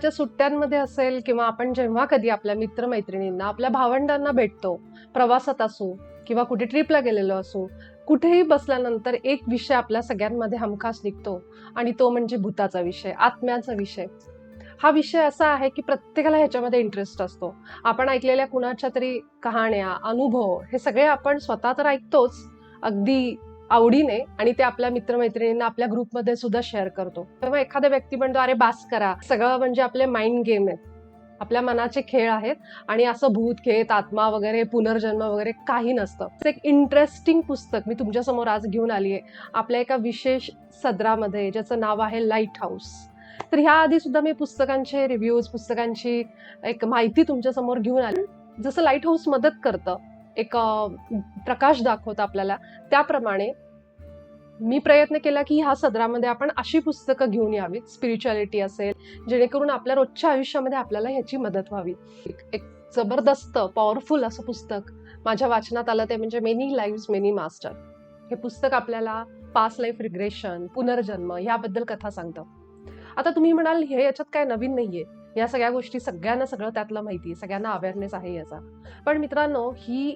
उन्हाळ्याच्या सुट्ट्यांमध्ये असेल किंवा आपण जेव्हा कधी आपल्या मित्रमैत्रिणींना, आपल्या भावंडांना भेटतो, प्रवासात असू किंवा कुठे ट्रिपला गेलेलो असू, कुठेही बसल्यानंतर एक विषय आपल्या सगळ्यांमध्ये हमखास निघतो आणि तो म्हणजे भुताचा विषय, आत्म्याचा विषय. हा विषय असा आहे की प्रत्येकाला ह्याच्यामध्ये इंटरेस्ट असतो. आपण ऐकलेल्या कुणाच्या तरी कहाण्या, अनुभव हे सगळे आपण स्वतः तर ऐकतोच अगदी आवडीने, आणि ते आपल्या मित्रमैत्रिणींना आपल्या ग्रुपमध्ये सुद्धा शेअर करतो. तेव्हा एखादा व्यक्ती म्हणतो, अरे बास करा, सगळं म्हणजे आपले माइंड गेम आहेत, आपल्या मनाचे खेळ आहेत आणि असं भूत खेळ, आत्मा वगैरे, पुनर्जन्म वगैरे काही नसतं. एक इंटरेस्टिंग पुस्तक मी तुमच्या समोर आज घेऊन आली आहे आपल्या एका विशेष सदरामध्ये, ज्याचं नाव आहे लाईट हाऊस. तर ह्या आधी सुद्धा मी पुस्तकांचे रिव्ह्यूज, पुस्तकांची एक माहिती तुमच्या समोर घेऊन आली. जसं लाईट हाऊस मदत करतं, एक प्रकाश दाखवतं आपल्याला, त्याप्रमाणे मी प्रयत्न केला की ह्या सदरामध्ये आपण अशी पुस्तकं घेऊन यावीत, स्पिरिच्युअलिटी असेल, जेणेकरून आपल्या रोजच्या आयुष्यामध्ये आपल्याला ह्याची मदत व्हावी. एक जबरदस्त पॉवरफुल असं पुस्तक माझ्या वाचनात आलं, ते म्हणजे मेनी लाईव्हज मेनी मास्टर. हे पुस्तक आपल्याला पास्ट लाईफ रिग्रेशन, पुनर्जन्म याबद्दल कथा सांगतं. आता तुम्ही म्हणाल, हे याच्यात काय नवीन नाहीये, या सगळ्या गोष्टी सगळ्यांना सगळं त्यातलं माहिती, सगळ्यांना अवेअरनेस आहे याचा. पण मित्रांनो, ही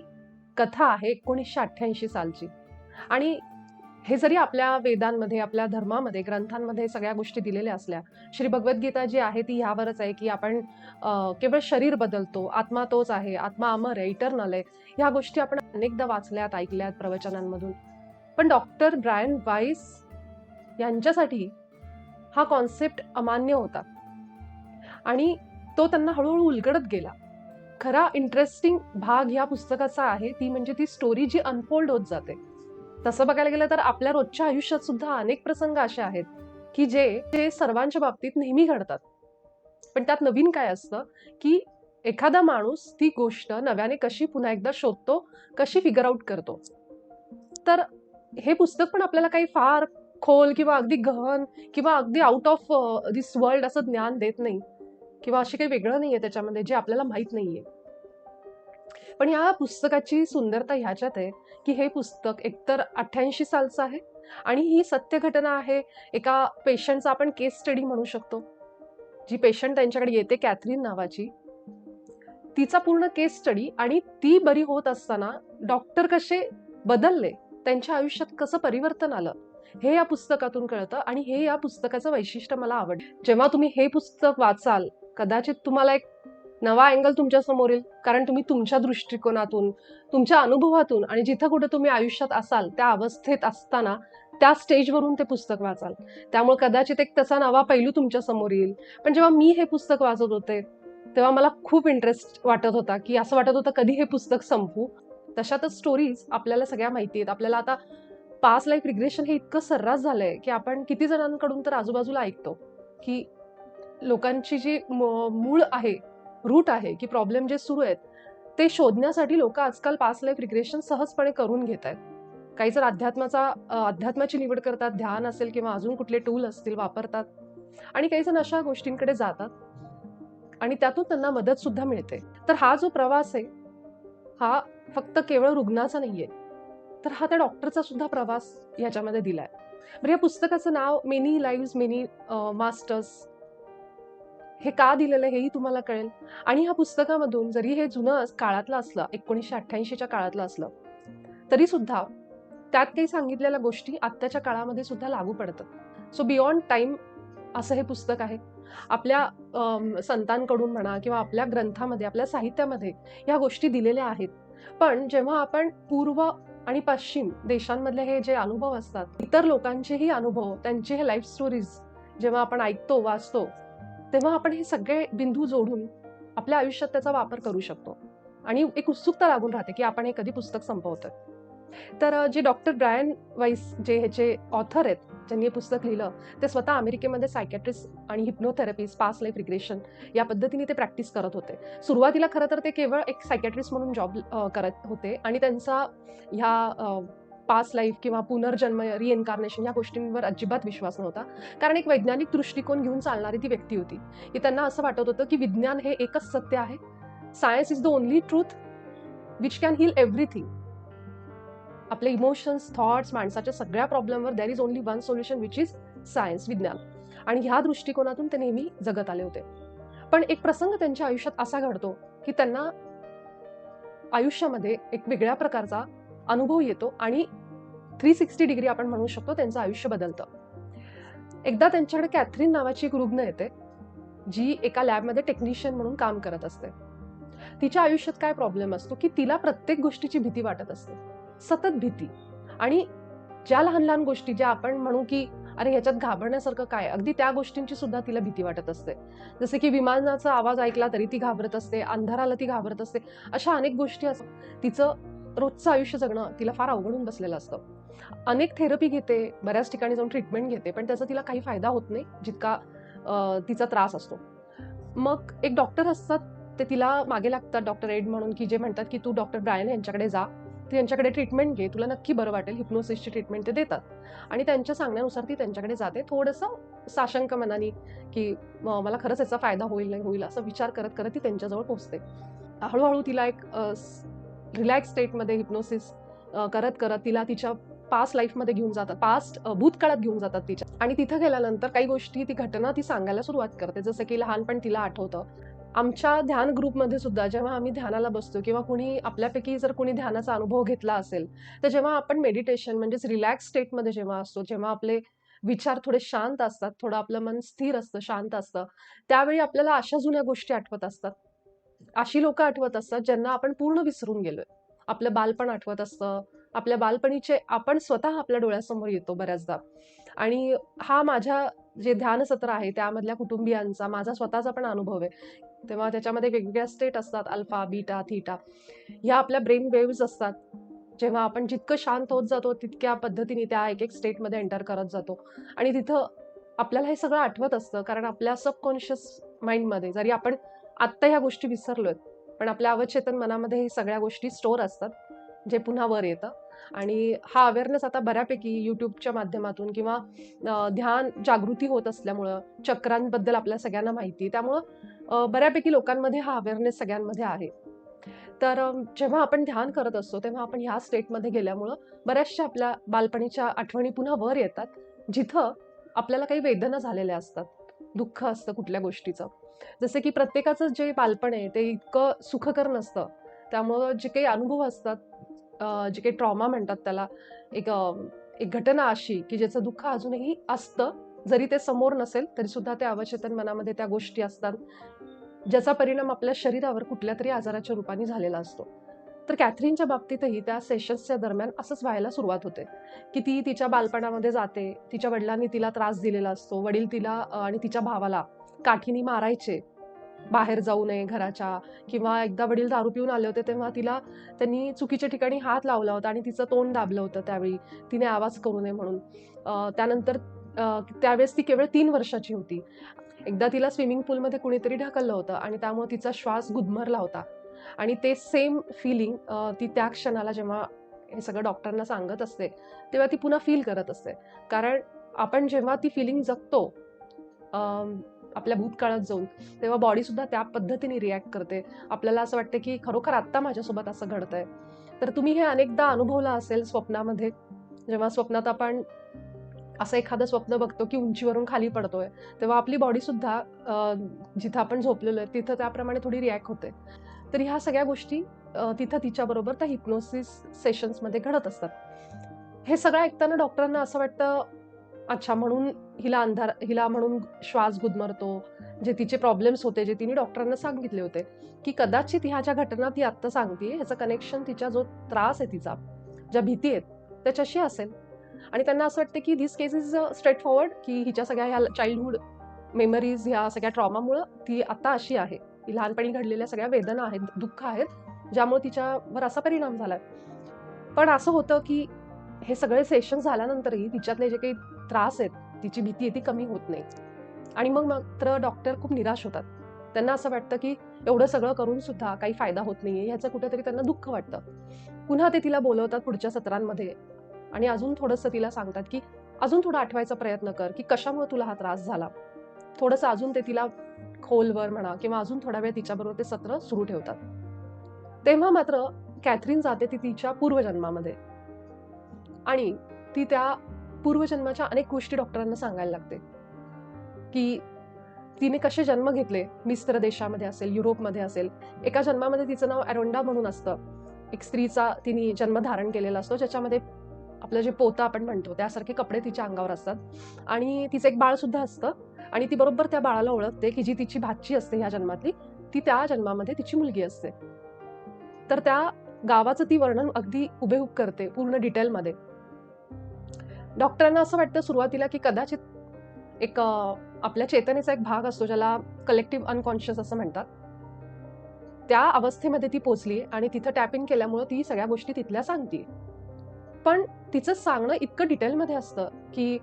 कथा आहे 1988 सालची, आणि हे जरी आपल्या वेदांमध्ये, आपल्या धर्मामध्ये, ग्रंथांमध्ये सगळ्या गोष्टी दिलेल्या असल्या, श्री भगवद्गीता जी आहे ती ह्यावरच आहे की आपण केवळ शरीर बदलतो, आत्मा तोच आहे, आत्मा अमर आहे, इटर्नल आहे. ह्या गोष्टी आपण अनेकदा वाचल्यात, ऐकल्यात प्रवचनांमधून. पण डॉक्टर ब्रायन वाईस यांच्यासाठी हा कॉन्सेप्ट अमान्य होता आणि तो त्यांना हळूहळू उलगडत गेला. खरा इंटरेस्टिंग भाग ह्या पुस्तकाचा आहे ती म्हणजे ती स्टोरी जी अनफोल्ड होत जाते. तसं बघायला गेलं तर आपल्या रोजच्या आयुष्यात सुद्धा अनेक प्रसंग असे आहेत की जे सर्वांच्या बाबतीत नेहमी घडतात. पण त्यात नवीन काय असतं की एखादा माणूस ती गोष्ट नव्याने कशी पुन्हा एकदा शोधतो, कशी फिगर आउट करतो. तर हे पुस्तक पण आपल्याला काही फार खोल किंवा अगदी गहन किंवा अगदी आउट ऑफ दिस वर्ल्ड असं ज्ञान देत नाही, किंवा असे काही वेगळं नाहीये त्याच्यामध्ये जे आपल्याला माहित नाहीये. पण या पुस्तकाची सुंदरता ह्याच्यात आहे की हे पुस्तक एकतर 88 सालचं आहे आणि ही सत्य घटना आहे एका पेशंटचा, आपण केस स्टडी म्हणू शकतो. जी पेशंट त्यांच्याकडे येते, कॅथरीन नावाची, तिचा पूर्ण केस स्टडी, आणि ती बरी होत असताना डॉक्टर कसे बदलले, त्यांच्या आयुष्यात कसं परिवर्तन आलं, हे या पुस्तकातून कळतं. आणि हे या पुस्तकाचं वैशिष्ट्य मला आवडलं. जेव्हा तुम्ही हे पुस्तक वाचाल, कदाचित तुम्हाला एक नवा अँगल तुमच्या समोर येईल, कारण तुम्ही तुमच्या दृष्टिकोनातून, तुमच्या अनुभवातून आणि जिथं कुठं तुम्ही आयुष्यात असाल त्या अवस्थेत असताना त्या स्टेजवरून ते पुस्तक वाचाल. त्यामुळे कदाचित एक तसा नवा पैलू तुमच्या समोर येईल. पण जेव्हा मी हे पुस्तक वाचत होते तेव्हा मला खूप इंटरेस्ट वाटत होता की असं वाटत होतं कधी हे पुस्तक संपू. तशातच स्टोरीज आपल्याला सगळ्या माहिती आहेत. आपल्याला आता पास्ट लाईफ रिग्रेशन हे इतकं सर्रास झालंय की आपण किती जणांकडून तर आजूबाजूला ऐकतो की लोकांची जी मूळ आहे, रूट आहे, की प्रॉब्लेम जे सुरू आहेत ते शोधण्यासाठी लोक आजकाल पास्ट लाईफ रिग्रेशन सहजपणे करून घेत आहेत. काही जर अध्यात्माची निवड करतात, ध्यान असेल किंवा अजून कुठले टूल असतील वापरतात, आणि काही जण अशा गोष्टींकडे जातात आणि त्यातून त्यांना मदत सुद्धा मिळते. तर हा जो प्रवास आहे हा फक्त केवळ रुग्णाचा नाहीये, तर हा त्या डॉक्टरचा सुद्धा प्रवास याच्यामध्ये दिलाय. बरं, या पुस्तकाचं नाव मेनी लाईव्हज मेनी मास्टर्स हे का दिलेलं हेही तुम्हाला कळेल. आणि ह्या पुस्तकामधून जरी हे जुनं काळातलं असलं, 1988च्या काळातलं असलं, तरी सुद्धा त्यात काही सांगितलेल्या गोष्टी आत्ताच्या काळामध्ये सुद्धा लागू पडतात. सो बियॉन्ड टाइम असं हे पुस्तक आहे. आपल्या संतांकडून म्हणा किंवा आपल्या ग्रंथामध्ये, आपल्या साहित्यामध्ये ह्या गोष्टी दिलेल्या आहेत. पण जेव्हा आपण पूर्व आणि पश्चिम देशांमधले हे जे अनुभव असतात, इतर लोकांचेही अनुभव, त्यांचे हे लाईफ स्टोरीज जेव्हा आपण ऐकतो, वाचतो, तेव्हा आपण हे सगळे बिंदू जोडून आपल्या आयुष्यात त्याचा वापर करू शकतो. आणि एक उत्सुकता लागून राहते की आपण हे कधी पुस्तक संपवतोय. तर जे डॉक्टर ब्रायन वाईस, जे ह्याचे ऑथर आहेत, ज्यांनी हे पुस्तक लिहिलं, ते स्वतः अमेरिकेमध्ये सायकॅट्रिस्ट आणि हिप्नोथेरपिस्ट, पास्ट लाईफ रिग्रेशन या पद्धतीने ते प्रॅक्टिस करत होते. सुरुवातीला खरं तर ते केवळ एक सायकॅट्रिस्ट म्हणून जॉब करत होते आणि त्यांचा ह्या पास्ट लाईफ किंवा पुनर्जन्म, रिएन्कार्नेशन या गोष्टींवर अजिबात विश्वास नव्हता. कारण एक वैज्ञानिक दृष्टिकोन घेऊन चालणारी ती व्यक्ती होती की त्यांना असं वाटत होतं की विज्ञान हे एकच सत्य आहे. Science is the only truth which can heal everything. आपले इमोशन्स, थॉट्स, माणसाच्या सगळ्या प्रॉब्लेमवर there is only one solution which is science, विज्ञान. आणि ह्या दृष्टिकोनातून ते नेहमी जगत आले होते. पण एक प्रसंग त्यांच्या आयुष्यात असा घडतो की त्यांना आयुष्यामध्ये एक वेगळ्या प्रकारचा अनुभव येतो आणि 360 डिग्री आपण म्हणू शकतो त्यांचं आयुष्य बदलतं. एकदा त्यांच्याकडे कॅथरीन नावाची एक रुग्ण येते, जी एका लॅबमध्ये टेक्निशियन म्हणून काम करत असते. तिच्या आयुष्यात काय प्रॉब्लेम असतो की तिला प्रत्येक गोष्टीची भीती वाटत असते, सतत भीती. आणि ज्या लहान लहान गोष्टी ज्या आपण म्हणू की अरे ह्याच्यात घाबरण्यासारखं काय, अगदी त्या गोष्टींची सुद्धा तिला भीती वाटत असते. जसे की विमानाचा आवाज ऐकला तरी ती घाबरत असते, अंधाराला ती घाबरत असते. अशा अनेक गोष्टी असतात. तिचं रोजचं आयुष्य जगणं तिला फार अवघडून बसलेलं असतं. अनेक थेरपी घेते, बऱ्याच ठिकाणी जाऊन ट्रीटमेंट घेते, पण त्याचा तिला काही फायदा होत नाही जितका तिचा त्रास असतो. मग एक डॉक्टर असतात, ते तिला मागे लागतात, डॉक्टर एड म्हणून, की जे म्हणतात की तू डॉक्टर ब्रायन यांच्याकडे जा, तू यांच्याकडे ट्रीटमेंट घे, तुला नक्की बरं वाटेल. हिप्नोसिसची ट्रीटमेंट ते देतात आणि त्यांच्या सांगण्यानुसार ती त्यांच्याकडे जाते. थोडंसं साशंक मनाने की मला खरंच याचा फायदा होईल नाही होईल असं विचार करत करत ती त्यांच्याजवळ पोहोचते. हळूहळू तिला एक रिलॅक्स स्टेटमध्ये हिप्नोसिस करत करत तिला तिच्या पास्ट लाईफमध्ये घेऊन जातात, भूतकाळात घेऊन जातात तिच्या. आणि तिथं गेल्यानंतर काही गोष्टी, ती घटना ती सांगायला सुरुवात करते. जसं की लहानपण तिला आठवतं. आमच्या ध्यान ग्रुपमध्ये सुद्धा जेव्हा आम्ही ध्यानाला बसतो किंवा कोणी आपल्यापैकी जर कोणी ध्यानाचा अनुभव घेतला असेल, तर जेव्हा आपण मेडिटेशन म्हणजेच रिलॅक्स स्टेटमध्ये जेव्हा असतो, जेव्हा आपले विचार थोडे शांत असतात, थोडं आपलं मन स्थिर असतं, शांत असतं, त्यावेळी आपल्याला अशा जुन्या गोष्टी आठवत असतात. अशी लोकं आठवत असतात ज्यांना आपण पूर्ण विसरून गेलोय. आपलं बालपण आठवत असतं. आपल्या बालपणीचे आपण स्वतः आपल्या डोळ्यासमोर येतो बऱ्याचदा. आणि हा माझ्या जे ध्यान सत्र आहे त्यामधल्या कुटुंबियांचा, माझा स्वतःचा पण अनुभव आहे. तेव्हा त्याच्यामध्ये वेगवेगळ्या स्टेट असतात, अल्फा, बीटा, थीटा. ह्या आपल्या ब्रेन वेव्हज असतात. जेव्हा आपण जितकं शांत होत जातो तितक्या पद्धतीने त्या एक एक स्टेटमध्ये एंटर करत जातो. आणि तिथं आपल्याला हे सगळं आठवत असतं, कारण आपल्या सबकॉन्शियस माइंडमध्ये जरी आपण आत्ता ह्या गोष्टी विसरलोय, पण आपल्या अवचेतन मनामध्ये हे सगळ्या गोष्टी स्टोअर असतात, जे पुन्हा वर येतं. आणि हा अवेअरनेस आता बऱ्यापैकी YouTubeच्या माध्यमातून किंवा ध्यान जागृती होत असल्यामुळं, चक्रांबद्दल आपल्या सगळ्यांना माहिती आहे. त्यामुळं बऱ्यापैकी लोकांमध्ये हा अवेअरनेस सगळ्यांमध्ये आहे. तर जेव्हा आपण ध्यान करत असतो, तेव्हा आपण ह्या स्टेटमध्ये गेल्यामुळं बऱ्याचशा आपल्या बालपणीच्या आठवणी पुन्हा वर येतात, जिथं आपल्याला काही वेदना झालेल्या असतात, दुःख असतं कुठल्या गोष्टीचं. जसे की प्रत्येकाचं जे बालपण आहे ते इतकं सुखकर नसतं. त्यामुळं जे काही अनुभव असतात, जे काही ट्रॉमा म्हणतात त्याला, एक एक घटना अशी की ज्याचं दुःख अजूनही असतं, जरी ते समोर नसेल तरी सुद्धा त्या अवचेतन मनामध्ये त्या गोष्टी असतात, ज्याचा परिणाम आपल्या शरीरावर कुठल्यातरी आजाराच्या रूपाने झालेला असतो. तर कॅथरीनच्या बाबतीतही त्या सेशन्सच्या दरम्यान असंच व्हायला सुरुवात होते, की ती तिच्या बालपणामध्ये जाते. तिच्या वडिलांनी तिला त्रास दिलेला असतो. वडील तिला आणि तिच्या भावाला काठीने मारायचे, बाहेर जाऊ नये घराच्या. किंवा एकदा वडील दारू पिऊन आले होते, तेव्हा तिला त्यांनी चुकीच्या ठिकाणी हात लावला होता आणि तिचं तोंड दाबलं होतं त्यावेळी, तिने आवाज करू नये म्हणून. त्यानंतर त्यावेळेस ती केवळ 3 वर्षाची होती. एकदा तिला स्विमिंग पूलमध्ये कुणीतरी ढकललं होतं आणि त्यामुळे तिचा श्वास गुदमरला होता. आणि ते सेम फिलिंग ती त्या क्षणाला जेव्हा हे सगळं डॉक्टरांना सांगत असते, तेव्हा ती पुन्हा फील करत असते. कारण आपण जेव्हा ती फिलिंग जगतो आपल्या भूतकाळात जाऊन, तेव्हा बॉडी सुद्धा त्या पद्धतीने रिॲक्ट करते. आपल्याला असं वाटतं की खरोखर आत्ता माझ्यासोबत असं घडतंय. तर तुम्ही हे अनेकदा अनुभवलं असेल स्वप्नामध्ये. जेव्हा स्वप्नात आपण असं एखादं स्वप्न बघतो की उंचीवरून खाली पडतोय, तेव्हा आपली बॉडी सुद्धा जिथं आपण झोपलेलो आहे तिथं त्याप्रमाणे थोडी रिॲक्ट होते. तर ह्या सगळ्या गोष्टी तिथं तिच्याबरोबर त्या हिप्नोसिस सेशन्समध्ये घडत असतात. हे सगळं ऐकताना डॉक्टरांना असं वाटतं, अच्छा म्हणून हिला म्हणून श्वास गुदमरतो. जे तिचे प्रॉब्लेम्स होते, जे तिने डॉक्टरांना सांगितले होते, की कदाचित ह्या ज्या घटना ती आत्ता सांगतेय ह्याचं कनेक्शन तिचा जो त्रास आहे तिचा, ज्या भीती आहेत त्याच्याशी असेल. आणि त्यांना असं वाटतं की this case is straight forward, की हिच्या सगळ्या ह्या चाइल्डहूड मेमरीज, ह्या सगळ्या ट्रॉमामुळं ती आता अशी आहे. ती लहानपणी घडलेल्या सगळ्या वेदना आहेत, दुःख आहेत, ज्यामुळे तिच्यावर असा परिणाम झालाय. पण असं होतं की हे सगळे सेशन झाल्यानंतरही तिच्यातले जे काही त्रास आहेत, तिची भीती आहे ती कमी होत नाही. आणि मग मात्र डॉक्टर खूप निराश होतात. त्यांना असं वाटतं की एवढं सगळं करून सुद्धा काही फायदा होत नाहीये, ह्याचं कुठेतरी त्यांना दुःख वाटतं. पुन्हा ते तिला बोलवतात पुढच्या सत्रांमध्ये आणि अजून थोडंसं तिला सांगतात की अजून थोडं आठवायचा प्रयत्न कर की कशामुळे तुला हा त्रास झाला. थोडंसं अजून ते तिला खोलवर म्हणा किंवा अजून थोडा वेळ तिच्याबरोबर ते सत्र सुरू ठेवतात. तेव्हा मात्र कॅथरीन जाते ती तिच्या पूर्वजन्मामध्ये आणि ती त्या पूर्वजन्माच्या अनेक गोष्टी डॉक्टरांना सांगायला लागते, की तिने कसे जन्म घेतले, मिस्र देशामध्ये असेल, युरोपमध्ये असेल. एका जन्मामध्ये तिचं नाव अरोंडा म्हणून असतं. एक स्त्रीचा तिने जन्म धारण केलेला असतो, ज्याच्यामध्ये आपलं जे पोतं आपण म्हणतो त्यासारखे कपडे तिच्या अंगावर असतात. आणि तिचं एक बाळ सुद्धा असतं. आणि ती बरोबर त्या बाळाला ओळखते की जी तिची भाची असते ह्या जन्मातली, ती त्या जन्मामध्ये तिची मुलगी असते. तर त्या गावाचं ती वर्णन अगदी हुबेहूब करते पूर्ण डिटेलमध्ये. डॉक्टरांना असं वाटतं सुरुवातीला की कदाचित एक आपल्या चेतनेचा एक भाग असतो ज्याला कलेक्टिव्ह अनकॉन्शियस असं म्हणतात. त्या अवस्थेमध्ये ती पोचली आणि तिथं टॅप इन केल्यामुळे ती सगळ्या गोष्टी तिथल्या सांगते. पण तिचं सांगणं इतकं डिटेलमध्ये असतं की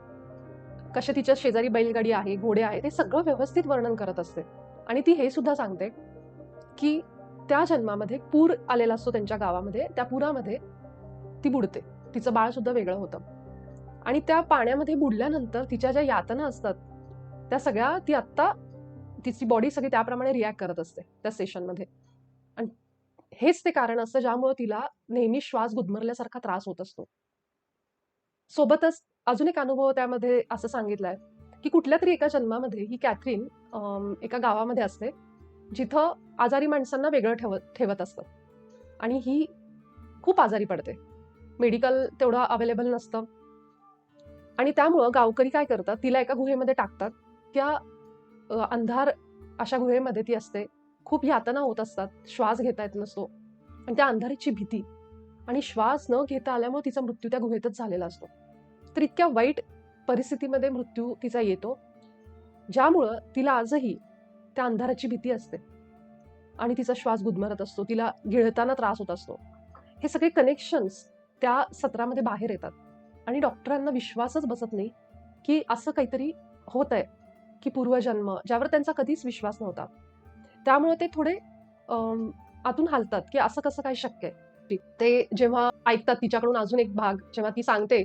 कशा तिच्या शेजारी बैलगाडी आहे, घोडे आहे, ते सगळं व्यवस्थित वर्णन करत असते. आणि ती हे सुद्धा सांगते की त्या जन्मामध्ये पूर आलेला असतो त्यांच्या गावामध्ये, त्या पुरामध्ये ती बुडते. तिचं बाळ सुद्धा वेगळं होतं. आणि त्या पाण्यामध्ये बुडल्यानंतर तिच्या ज्या यातना असतात त्या सगळ्या ती आत्ता तिची बॉडी सगळी त्याप्रमाणे रिॲक्ट करत असते त्या सेशनमध्ये. आणि हेच ते कारण असतं ज्यामुळे तिला नेहमी श्वास गुदमरल्यासारखा त्रास होत असतो. सोबतच अजून एक अनुभव त्यामध्ये असं सांगितलाय की कुठल्या तरी एका जन्मामध्ये ही कॅथरीन एका गावामध्ये असते जिथं आजारी माणसांना वेगळं ठेवत असतं. आणि ही खूप आजारी पडते, मेडिकल तेवढं अवेलेबल नसतं. आणि त्यामुळं गावकरी काय करतात, तिला एका गुहेमध्ये टाकतात. त्या अंधार अशा गुहेमध्ये ती असते, खूप यातना होत असतात, श्वास घेता येत नसतो. आणि त्या अंधाराची भीती आणि श्वास न घेता आल्यामुळे तिचा मृत्यू त्या गुहेतच झालेला असतो. तर इतक्या वाईट परिस्थितीमध्ये मृत्यू तिचा येतो, ज्यामुळं तिला आजही त्या अंधाराची भीती असते आणि तिचा श्वास गुदमरत असतो, तिला गिळताना त्रास होत असतो. हे सगळे कनेक्शन्स त्या सत्रामध्ये बाहेर येतात. आणि डॉक्टरांना विश्वासच बसत नाही की असं काहीतरी होत आहे, की पूर्वजन्म, ज्यावर त्यांचा कधीच विश्वास नव्हता. त्यामुळे ते थोडे आतून हालतात की असं कसं काय शक्य आहे. ते जेव्हा ऐकतात तिच्याकडून अजून एक भाग, जेव्हा ती सांगते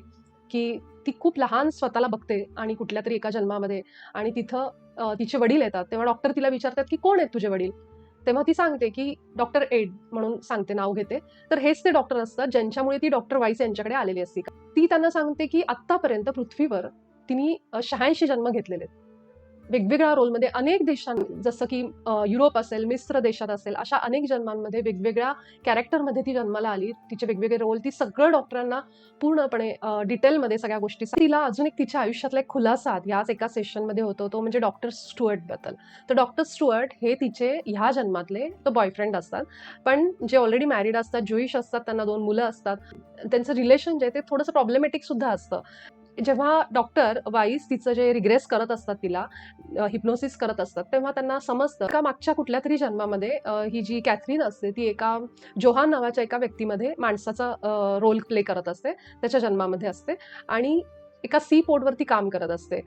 की ती खूप लहान स्वतःला बघते आणि कुठल्या तरी एका जन्मामध्ये, आणि तिथं तिचे वडील येतात, तेव्हा डॉक्टर तिला विचारतात की कोण आहेत तुझे वडील. तेव्हा ती सांगते की डॉक्टर एड म्हणून सांगते, नाव घेते. तर हेच ते डॉक्टर असतात ज्यांच्यामुळे ती डॉक्टर वाईस यांच्याकडे आलेली असते. ती त्यांना सांगते की आत्तापर्यंत पृथ्वीवर तिने 86 जन्म घेतलेले आहेत, वेगवेगळ्या रोलमध्ये अनेक देशांनी, जसं की युरोप असेल, मिस्र देशात असेल, अशा अनेक जन्मांमध्ये वेगवेगळ्या कॅरेक्टरमध्ये ती जन्माला आली. तिचे वेगवेगळे रोल, ती सगळं डॉक्टरांना पूर्णपणे डिटेलमध्ये सगळ्या गोष्टी. तिला अजून एक तिच्या आयुष्यातला एक खुलासा याच एका सेशनमध्ये होतो, तो म्हणजे डॉक्टर स्टुअर्ट बद्दल. तर डॉक्टर स्टुअर्ट हे तिचे ह्या जन्मातले तो बॉयफ्रेंड असतात, पण जे ऑलरेडी मॅरिड असतात, ज्युईश असतात, त्यांना 2 मुलं असतात. त्यांचं रिलेशन जे ते थोडंसं प्रॉब्लेमॅटिक सुद्धा असतं. जेव्हा डॉक्टर वाईस तिचं जे रिग्रेस करत असतात, तिला हिप्नोसिस करत असतात, तेव्हा त्यांना समजतं का मागच्या कुठल्या तरी जन्मामध्ये ही जी कॅथरीन असते ती एका जोहान नावाच्या एका व्यक्तीमध्ये माणसाचा रोल प्ले करत असते, त्याच्या जन्मामध्ये असते. आणि एका सी पोर्टवरती काम करत असते.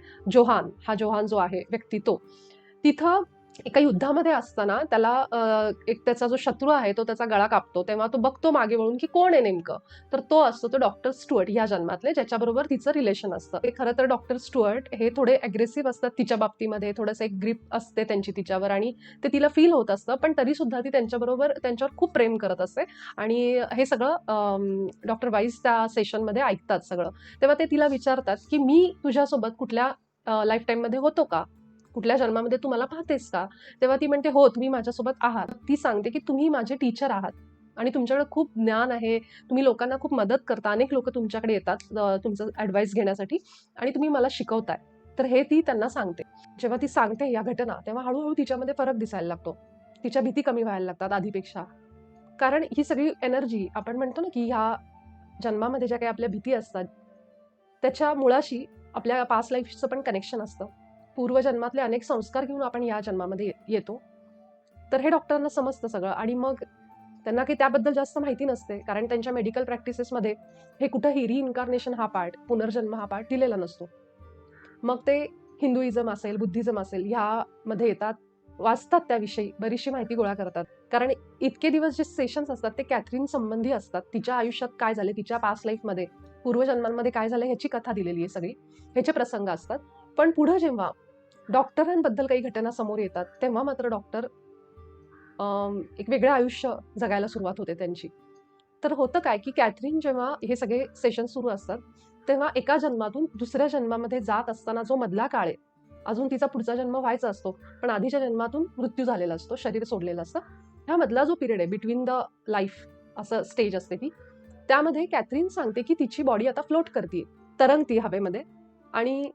हा जोहान जो आहे व्यक्ती, तो तिथं एका युद्धामध्ये असताना त्याला एक त्याचा जो शत्रू आहे तो त्याचा गळा कापतो, तेव्हा तो बघतो मागे वळून की कोण आहे नेमकं. तर तो असतो तो डॉक्टर स्टुअर्ट या जन्मातले, ज्याच्याबरोबर तिचं रिलेशन असतं. खरं तर डॉक्टर स्टुअर्ट हे थोडे अग्रेसिव्ह असतात तिच्या बाबतीमध्ये, थोडंसं एक ग्रीप असते त्यांची तिच्यावर आणि ते तिला फील होत असतं, पण तरी सुद्धा ती त्यांच्यावर खूप प्रेम करत असते. आणि हे सगळं डॉक्टर वाईस त्या सेशनमध्ये ऐकतात सगळं. तेव्हा ते तिला विचारतात की मी तुझ्यासोबत कुठल्या लाईफ टाईममध्ये होतो का, कुठल्या जन्मामध्ये तू मला पाहतेस का. तेव्हा ती म्हणते हो, तुम्ही माझ्यासोबत आहात. ती सांगते की तुम्ही माझे टीचर आहात आणि तुमच्याकडे खूप ज्ञान आहे, तुम्ही लोकांना खूप मदत करता, अनेक लोक तुमच्याकडे येतात तुमचं ॲडवाईस घेण्यासाठी आणि तुम्ही मला शिकवताय. तर हे ती त्यांना सांगते. जेव्हा ती सांगते या घटना, तेव्हा हळूहळू तिच्यामध्ये फरक दिसायला लागतो, तिच्या भीती कमी व्हायला लागतात आधीपेक्षा. कारण ही सगळी एनर्जी, आपण म्हणतो ना की ह्या जन्मामध्ये ज्या काही आपल्या भीती असतात त्याच्या मुळाशी आपल्या पास्ट लाईफचं पण कनेक्शन असतं. पूर्वजन्मातले अनेक संस्कार घेऊन आपण या जन्मामध्ये येतो. तर हे डॉक्टरांना समजतं सगळं. आणि मग त्यांना काही त्याबद्दल जास्त माहिती नसते, कारण त्यांच्या मेडिकल प्रॅक्टिसेसमध्ये हे कुठंही रिइन्कार्नेशन हा पार्ट, पुनर्जन्म हा पार्ट दिलेला नसतो. मग ते हिंदुइझम असेल, बुद्धिझम असेल, ह्यामध्ये येतात, वाचतात त्याविषयी, बरीचशी माहिती गोळा करतात. कारण इतके दिवस जे सेशन्स असतात ते कॅथरीन संबंधी असतात. तिच्या आयुष्यात काय झाले, तिच्या पास्ट लाईफमध्ये, पूर्वजन्मांमध्ये काय झालं ह्याची कथा दिलेली आहे सगळी, ह्याचे प्रसंग असतात. पण पुढं जेव्हा डॉक्टरांबद्दल काही घटना समोर येतात, तेव्हा मात्र डॉक्टर एक वेगळं आयुष्य जगायला सुरुवात होते त्यांची. तर होतं काय की कॅथरीन जेव्हा हे सगळे सेशन सुरू असतात, तेव्हा एका जन्मातून दुसऱ्या जन्मामध्ये जात असताना जो मधला काळ आहे, अजून तिचा पुढचा जन्म व्हायचा असतो, पण आधीच्या जन्मातून मृत्यू झालेला असतो, शरीर सोडलेलं असतं. ह्यामधला जो पिरियड आहे बिटवीन द लाईफ असं स्टेज असते ती, त्यामध्ये कॅथरीन सांगते की तिची बॉडी आता फ्लोट करते, तरंगती हवेमध्ये, आणि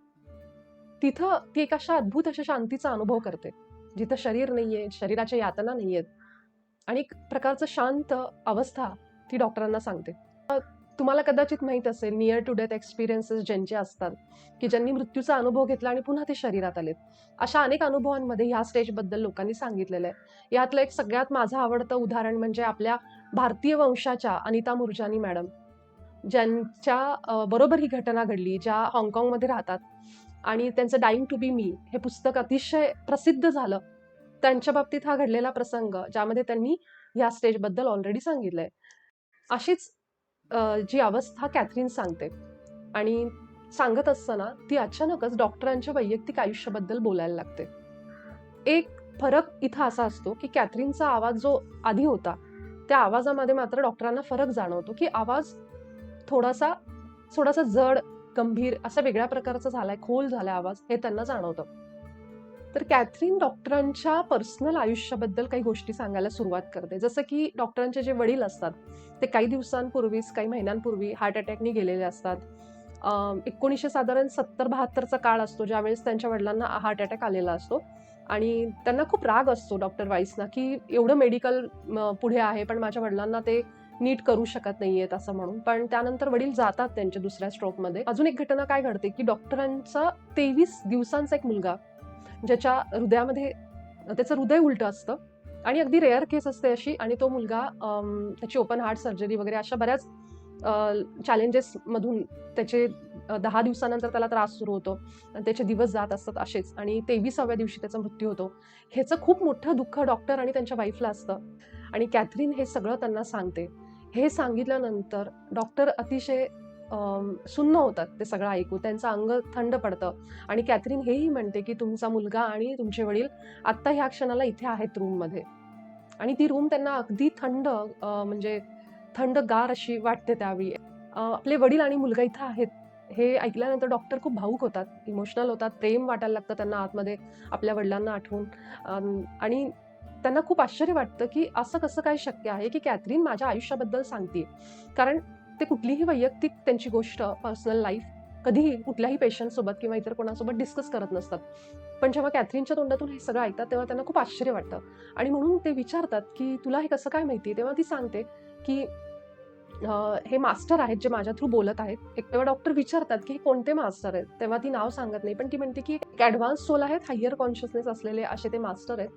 तिथं ती एक अशा अद्भुत अशा शांतीचा अनुभव करते, जिथं शरीर नाहीये, शरीराच्या यातना नाहीयेत, आणि एक प्रकारचं शांत अवस्था ती डॉक्टरांना सांगते. तुम्हाला कदाचित माहित असेल, नियर टू डेथ एक्सपिरियन्सेस ज्यांचे असतात, की ज्यांनी मृत्यूचा अनुभव घेतला आणि पुन्हा ते शरीरात आलेत, अशा अनेक अनुभवांमध्ये ह्या स्टेजबद्दल लोकांनी सांगितलेलं आहे. यातलं एक सगळ्यात माझं आवडतं उदाहरण म्हणजे आपल्या भारतीय वंशाच्या अनिता मुरजानी मॅडम, ज्यांच्या बरोबर ही घटना घडली, ज्या हाँगकाँगमध्ये राहतात, आणि त्यांचं डाईंग टू बी मी हे पुस्तक अतिशय प्रसिद्ध झालं. त्यांच्या बाबतीत हा घडलेला प्रसंग, ज्यामध्ये त्यांनी या स्टेजबद्दल ऑलरेडी सांगितलंय. अशीच जी अवस्था कॅथरीन सांगते, आणि सांगत असताना ती अचानकच डॉक्टरांच्या वैयक्तिक आयुष्याबद्दल बोलायला लागते. एक फरक इथं असा असतो की कॅथरीनचा आवाज जो आधी होता, त्या आवाजामध्ये मात्र डॉक्टरांना फरक जाणवतो, की आवाज थोडासा थोडासा जड, गंभीर असा वेगळ्या प्रकारचा झालाय, खोल झालाय आवाज, हे त्यांना जाणवतं. तर कॅथरीन डॉक्टरांच्या पर्सनल आयुष्याबद्दल काही गोष्टी सांगायला सुरुवात करते. जसं की डॉक्टरांचे जे वडील असतात, ते काही दिवसांपूर्वीच, काही महिन्यांपूर्वी हार्ट अटॅकनी गेलेले असतात. 1970-72चा काळ असतो, ज्यावेळेस त्यांच्या वडिलांना हार्ट अटॅक आलेला असतो, आणि त्यांना खूप राग असतो डॉक्टर वाईसना, की एवढं मेडिकल पुढे आहे, पण माझ्या वडिलांना ते नीट करू शकत नाहीयेत असं म्हणून. पण त्यानंतर वडील जातात त्यांच्या दुसऱ्या स्ट्रोकमध्ये. अजून एक घटना काय घडते, की डॉक्टरांचा 23 दिवसांचा एक मुलगा, ज्याच्या हृदयामध्ये, त्याचं हृदय उलटं असतं, आणि अगदी रेअर केस असते अशी, आणि तो मुलगा त्याची ओपन हार्ट सर्जरी वगैरे अशा बऱ्याच चॅलेंजेस मधून त्याचे 10 दिवसानंतर त्याला त्रास सुरू होतो, आणि त्याचे दिवस जात असतात असेच, आणि 23व्या दिवशी त्याचा मृत्यू होतो. ह्याचं खूप मोठं दुःख डॉक्टर आणि त्यांच्या वाईफला असतं, आणि कॅथरीन हे सगळं त्यांना सांगते. हे सांगितल्यानंतर डॉक्टर अतिशय सुन्न होतात ते सगळं ऐकू, त्यांचं अंग थंड पडतं, आणि कॅथरीन हेही म्हणते की तुमचा मुलगा आणि तुमचे वडील आत्ता ह्या क्षणाला इथे आहेत रूममध्ये, आणि ती रूम त्यांना अगदी थंड, म्हणजे थंडगार अशी वाटते त्यावेळी. आपले वडील आणि मुलगा इथं आहेत हे ऐकल्यानंतर डॉक्टर खूप भावूक होतात, इमोशनल होतात, प्रेम वाटायला लागतं त्यांना आतमध्ये आपल्या वडिलांना आठवून, आणि त्यांना खूप आश्चर्य वाटतं की असं कसं काय शक्य आहे की कॅथरीन माझ्या आयुष्याबद्दल सांगते, कारण ते कुठलीही वैयक्तिक त्यांची गोष्ट, पर्सनल लाईफ कधीही कुठल्याही पेशंटसोबत किंवा इतर कोणासोबत डिस्कस करत नसतात. पण जेव्हा कॅथरीनच्या तोंडातून हे सगळं ऐकतात तेव्हा त्यांना खूप आश्चर्य वाटतं, आणि म्हणून ते विचारतात की तुला हे कसं काय माहिती. तेव्हा ती सांगते की हे मास्टर आहेत जे माझ्या थ्रू बोलत आहेत. तेव्हा डॉक्टर विचारतात की हे कोणते मास्टर आहेत, तेव्हा ती नाव सांगत नाही, पण ती म्हणते की एक ॲडव्हान्स सोल आहेत, हायर कॉन्शियसनेस असलेले असे ते मास्टर आहेत,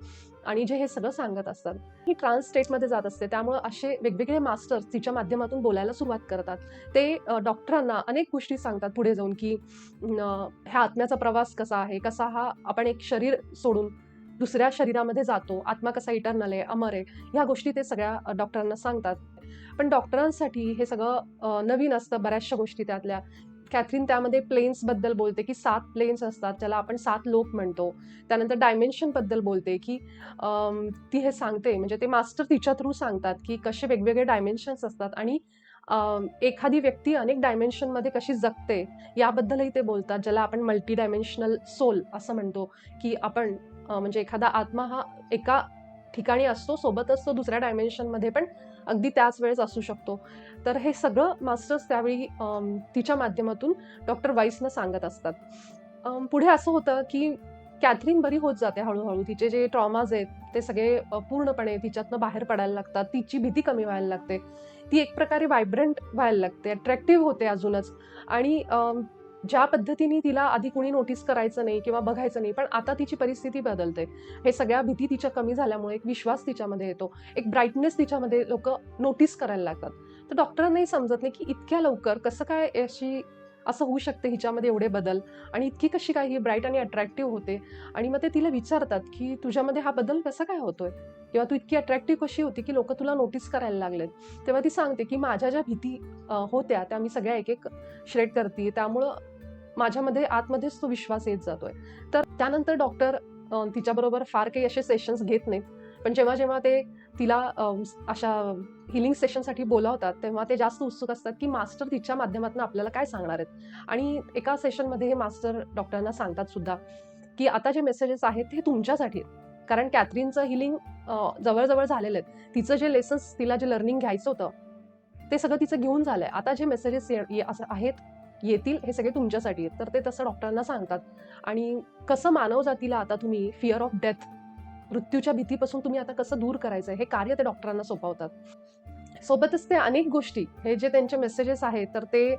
आणि जे हे सगळं सांगत असतात. ही ट्रान्स स्टेटमध्ये जात असते, त्यामुळे असे वेगवेगळे मास्टर्स तिच्या माध्यमातून बोलायला सुरुवात करतात. ते डॉक्टरांना अनेक गोष्टी सांगतात पुढे जाऊन, की ह्या आत्म्याचा प्रवास कसा आहे, कसा हा आपण एक शरीर सोडून दुसऱ्या शरीरामध्ये जातो, आत्मा कसा इटर्नल आहे, अमर आहे, ह्या गोष्टी ते सगळ्या डॉक्टरांना सांगतात. पण डॉक्टरांसाठी हे सगळं नवीन असतं, बऱ्याचशा गोष्टी त्यातल्या. कॅथरीन त्यामध्ये प्लेन्स बद्दल बोलते की 7 प्लेन्स असतात, ज्याला आपण 7 लोक म्हणतो. त्यानंतर डायमेन्शन बद्दल बोलते की ती हे सांगते, म्हणजे ते मास्टर तिच्या थ्रू सांगतात की कसे वेगवेगळे डायमेन्शन्स असतात, आणि एखादी व्यक्ती अनेक डायमेन्शनमध्ये कशी जगते याबद्दलही ते बोलतात, ज्याला आपण मल्टी डायमेन्शनल सोल असं म्हणतो, की आपण म्हणजे एखादा आत्मा हा एका ठिकाणी असतो, सोबतच तो दुसऱ्या डायमेन्शनमध्ये पण अगदी त्याच वेळेस असू शकतो. तर हे सगळं मास्टर्स त्यावेळी तिच्या माध्यमातून डॉक्टर वाईसनं सांगत असतात. पुढे असं होतं की कॅथरीन बरी होत जाते हळूहळू. तिचे जे ट्रॉमाज आहेत ते सगळे पूर्णपणे तिच्यातनं बाहेर पडायला लागतात. तिची भीती कमी व्हायला लागते. ती एक प्रकारे व्हायब्रंट व्हायला लागते, अट्रॅक्टिव्ह होते अजूनच, आणि ज्या पद्धतीने तिला आधी कोणी नोटीस करायचं नाही किंवा बघायचं नाही, पण आता तिची परिस्थिती बदलते. हे सगळ्या भीती तिच्या कमी झाल्यामुळे एक विश्वास तिच्यामध्ये येतो, एक ब्राईटनेस तिच्यामध्ये लोक नोटीस करायला लागतात. तर डॉक्टरांनाही समजत नाही की इतक्या लवकर कसं काय अशी असं होऊ शकते हिच्यामध्ये एवढे बदल, आणि इतकी कशी काय ही ब्राईट आणि अट्रॅक्टिव्ह होते. आणि मग ते तिला विचारतात की तुझ्यामध्ये हा बदल कसा काय होतोय, किंवा तू इतकी अट्रॅक्टिव्ह कशी होती की लोक तुला नोटीस करायला लागलेत. तेव्हा ती सांगते की माझ्या ज्या भीती होत्या त्या मी सगळ्या एक एक श्रेड करते, त्यामुळं माझ्यामध्ये आतमध्येच तो विश्वास येत जातोय. तर त्यानंतर डॉक्टर तिच्याबरोबर फार काही असे सेशन्स घेत नाहीत, पण जेव्हा जेव्हा ते तिला अशा हिलिंग सेशनसाठी बोलावतात तेव्हा ते जास्त उत्सुक असतात की मास्टर तिच्या माध्यमातून आपल्याला काय सांगणार आहेत. आणि एका सेशनमध्ये हे मास्टर डॉक्टरांना सांगतात सुद्धा की आता जे मेसेजेस आहेत ते तुमच्यासाठी आहेत. कारण कॅथरीनचं हिलिंग जवळ झालेलं आहे. तिचं जे लेसन्स, तिला जे लर्निंग घ्यायचं होतं ते सगळं तिचं घेऊन झालंय. आता जे मेसेजेस आहेत, येतील, हे सगळे तुमच्यासाठी आहेत. तर ते तसं डॉक्टरांना सांगतात. आणि कसं मानव जातीला आता तुम्ही फिअर ऑफ डेथ, मृत्यूच्या भीतीपासून तुम्ही आता कसं दूर करायचं हे कार्य ते डॉक्टरांना सोपवतात. सोबतच ते अनेक गोष्टी, हे जे त्यांचे मेसेजेस आहेत तर ते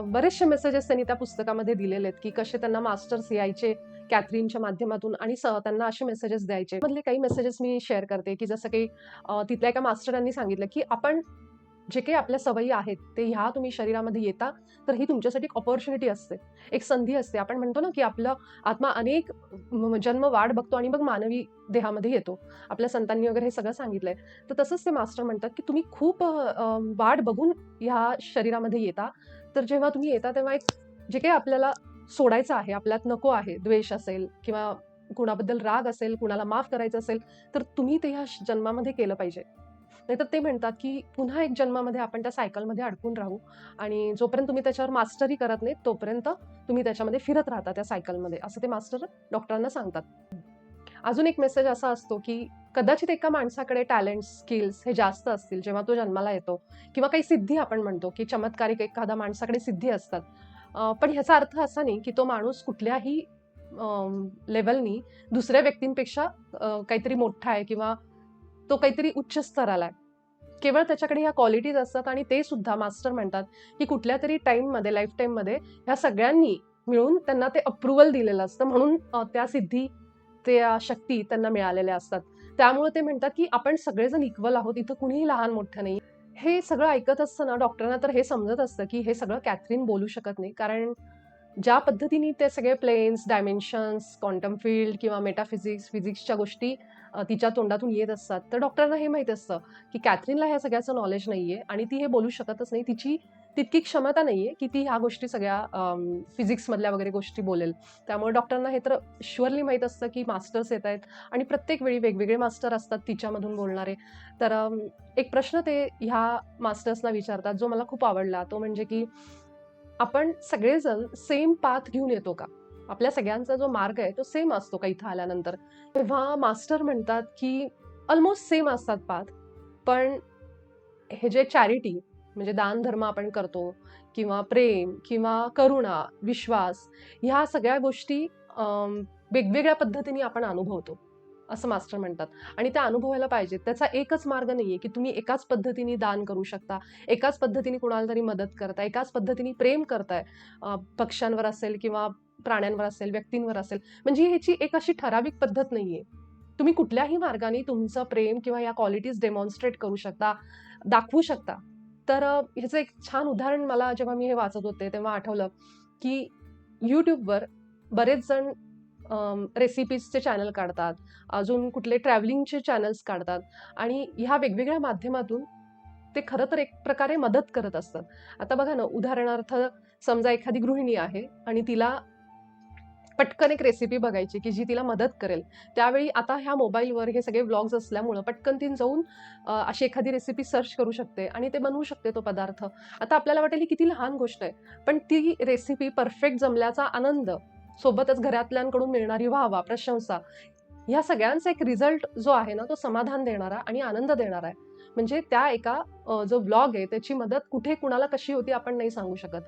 बरेचसे मेसेजेस त्यांनी त्या पुस्तकामध्ये दिलेले आहेत, की कसे त्यांना मास्टर्स यायचे कॅथरीनच्या माध्यमातून आणि त्यांना असे मेसेजेस द्यायचे. मधले काही मेसेजेस मी शेअर करते, की जसं की तिथल्या एका मास्टरांनी सांगितलं, की आपण जे काही आपल्या सवयी आहेत ते ह्या तुम्ही शरीरामध्ये येता, तर ही तुमच्यासाठी एक अपॉर्च्युनिटी असते, एक संधी असते. आपण म्हणतो ना, की आपलं आत्मा अनेक जन्म वाट बघतो आणि मग मानवी देहामध्ये येतो. आपल्या संतांनी वगैरे हे सगळं सांगितलंय. तर तसंच ते मास्टर म्हणतात, की तुम्ही खूप वाट बघून ह्या शरीरामध्ये येता. तर जेव्हा तुम्ही येता तेव्हा एक जे काही आपल्याला सोडायचं आहे, आपल्यात नको आहे, द्वेष असेल किंवा कुणाबद्दल राग असेल, कुणाला माफ करायचं असेल, तर तुम्ही ते ह्या जन्मामध्ये केलं पाहिजे. नाहीतर ते म्हणतात, की पुन्हा एक जन्मामध्ये आपण त्या सायकलमध्ये अडकून राहू आणि जोपर्यंत तुम्ही त्याच्यावर मास्टरी करत नाही, तोपर्यंत तुम्ही त्याच्यामध्ये फिरत राहता त्या सायकलमध्ये, असं ते मास्टर डॉक्टरांना सांगतात. अजून एक मेसेज असा असतो, की कदाचित एका माणसाकडे टॅलेंट, स्किल्स हे जास्त असतील जेव्हा तो जन्माला येतो किंवा काही सिद्धी आपण म्हणतो, की चमत्कारिक एखाद्या माणसाकडे सिद्धी असतात. पण ह्याचा अर्थ असा नाही, की तो माणूस कुठल्याही लेव्हलनी दुसऱ्या व्यक्तींपेक्षा काहीतरी मोठा आहे किंवा तो काहीतरी उच्च स्तराला आहे. केवळ त्याच्याकडे ह्या क्वालिटीज असतात आणि ते सुद्धा मास्टर म्हणतात, की कुठल्यातरी टाईममध्ये, लाईफ टाईममध्ये ह्या सगळ्यांनी मिळून त्यांना ते अप्रूव्हल दिलेलं असतं. म्हणून त्या सिद्धी, त्या शक्ती त्यांना मिळालेल्या असतात. त्यामुळे ते म्हणतात, की आपण सगळेजण इक्वल आहोत. इथं कुणीही लहान मोठं नाही. हे सगळं ऐकत असताना डॉक्टरांना तर हे समजत असतं, की हे सगळं कॅथरीन बोलू शकत नाही. कारण ज्या पद्धतीने ते सगळे प्लेन्स, डायमेन्शन्स, क्वांटम फील्ड किंवा मेटाफिजिक्स, फिजिक्सच्या गोष्टी तिच्या तोंडातून येत असतात. तर डॉक्टरांना हे माहीत असतं, की कॅथरीनला ह्या सगळ्याचं नॉलेज नाहीये आणि ती हे बोलू शकतच नाही. तिची तितकी क्षमता नाहीये, की ती ह्या गोष्टी सगळ्या फिजिक्समधल्या वगैरे गोष्टी बोलेल. त्यामुळे डॉक्टरांना हे तर शुअरली माहीत असतं, की मास्टर्स येतायत आणि प्रत्येक वेळी वेगवेगळे मास्टर असतात तिच्यामधून बोलणारे. तर एक प्रश्न ते ह्या मास्टर्सना विचारतात, जो मला खूप आवडला. तो म्हणजे, की आपण सगळेजण सेम पाथ घेऊन येतो का? आपल्या सगळ्यांचा जो मार्ग आहे तो सेम असतो का इथं आल्यानंतर? तेव्हा मास्टर म्हणतात, की ऑलमोस्ट सेम असतात पाथ. पण हे जे चॅरिटी म्हणजे दानधर्म आपण करतो किंवा प्रेम किंवा करुणा, विश्वास, ह्या सगळ्या गोष्टी वेगवेगळ्या पद्धतीने आपण अनुभवतो, असं मास्टर म्हणतात. आणि त्या अनुभवायला पाहिजेत. त्याचा एकच मार्ग नाहीये, की तुम्ही एकाच पद्धतीने दान करू शकता, एकाच पद्धतीने कुणाला तरी मदत करताय, एकाच पद्धतीने प्रेम करताय. पक्ष्यांवर असेल किंवा प्राण्यांवर असेल, व्यक्तींवर असेल. म्हणजे ह्याची एक अशी ठराविक पद्धत नाहीये. तुम्ही कुठल्याही मार्गाने तुमचं प्रेम किंवा या क्वालिटीज डेमॉन्स्ट्रेट करू शकता, दाखवू शकता. तर ह्याचं एक छान उदाहरण मला जेव्हा मी हे वाचत होते तेव्हा आठवलं, की YouTubeवर बरेच जण रेसिपीजचे चॅनल काढतात, अजून कुठले ट्रॅव्हलिंगचे चॅनल्स काढतात आणि ह्या वेगवेगळ्या माध्यमातून ते खरं तर एक प्रकारे मदत करत असतात. आता बघा ना, उदाहरणार्थ समजा एखादी गृहिणी आहे आणि तिला पटकन एक रेसिपी बघायची, की जी तिला मदत करेल. त्यावेळी आता ह्या मोबाईलवर हे सगळे व्लॉग्स असल्यामुळं पटकन ती जाऊन अशी एखादी रेसिपी सर्च करू शकते आणि ते बनवू शकते तो पदार्थ. आता आपल्याला वाटेल ही किती लहान गोष्ट आहे. पण ती रेसिपी परफेक्ट जमल्याचा आनंद, सोबतच घरातल्यांकडून मिळणारी वाहवा, प्रशंसा, ह्या सगळ्यांचा एक रिझल्ट जो आहे ना, तो समाधान देणारा आणि आनंद देणारा आहे. म्हणजे त्या एका जो व्लॉग आहे त्याची मदत कुठे कुणाला कशी होती आपण नाही सांगू शकत.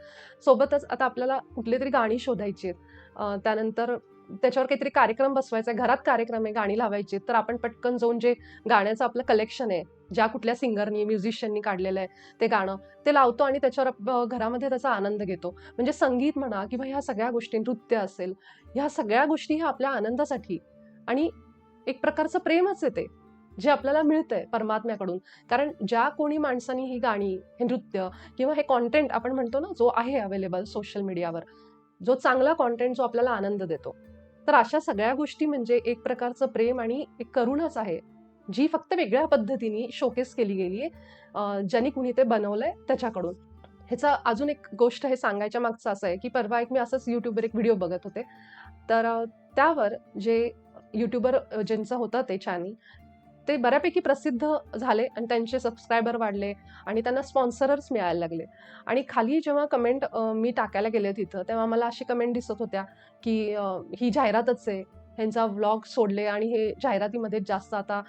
सोबतच आता आपल्याला कुठलीतरी गाणी शोधायची आहेत. त्यानंतर त्याच्यावर काहीतरी कार्यक्रम बसवायचा आहे, घरात कार्यक्रम आहे, गाणी लावायची आहेत, तर आपण पटकन जाऊन जे गाण्याचं आपलं कलेक्शन आहे, ज्या कुठल्या सिंगरनी, म्युझिशियननी काढलेलं आहे ते गाणं, ते लावतो आणि त्याच्यावर घरामध्ये त्याचा आनंद घेतो. म्हणजे संगीत म्हणा किंवा ह्या सगळ्या गोष्टी, नृत्य असेल, ह्या सगळ्या गोष्टी ह्या आपल्या आनंदासाठी आणि एक प्रकारचं प्रेमच आहे ते, जे आपल्याला मिळतंय परमात्म्याकडून. कारण ज्या कोणी माणसांनी ही गाणी, हे नृत्य किंवा हे कंटेंट आपण म्हणतो ना, जो आहे अवेलेबल सोशल मीडियावर, जो चांगला कंटेंट जो आपल्याला आनंद देतो. तर अशा सगळ्या गोष्टी म्हणजे एक प्रकारचं प्रेम आणि एक करुणाच आहे, जी फक्त वेगळ्या पद्धतीने शोकेस केली गेली आहे, ज्यांनी कुणी ते बनवलंय त्याच्याकडून. ह्याचा अजून एक गोष्ट हे सांगायच्या मागचं असं आहे, की परवा एक मी असंच YouTubeवर एक व्हिडिओ बघत होते. तर त्यावर जे YouTuber ज्यांचं होतं ते चॅनल, ते बऱ्यापैकी प्रसिद्ध झाले आणि त्यांचे सबस्क्रायबर वाढले आणि त्यांना स्पॉन्सरर्स मिळायला लागले. आणि खाली जेव्हा कमेंट मी टाकायला गेले तिथं, तेव्हा मला अशी कमेंट दिसत होत्या, की ही जाहिरातच आहे. ह्यांचा व्लॉग सोडले आणि हे जाहिरातीमध्येच जास्त आता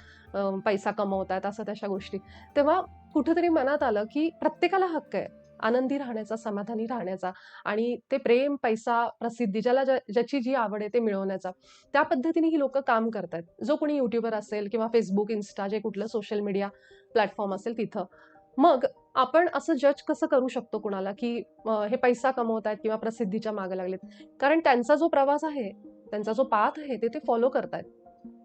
पैसा कमवतायत, असं तशा गोष्टी. तेव्हा कुठेतरी मनात आलं, की प्रत्येकाला हक्क आहे आनंदी राहण्याचा, समाधानी राहण्याचा आणि ते प्रेम, पैसा, प्रसिद्धी ज्याला ज्याची जी आवड आहे ते मिळवण्याचा. त्या पद्धतीने ही लोकं काम करतायत. जो कोणी यूट्यूबर असेल किंवा Facebook, Insta जे कुठलं सोशल मीडिया प्लॅटफॉर्म असेल तिथं. मग आपण असं जज कसं करू शकतो कुणाला, की हे पैसा कमवतायत किंवा प्रसिद्धीच्या मागे लागलेत. कारण त्यांचा जो प्रवास आहे, त्यांचा जो पाथ आहे ते फॉलो करतायत.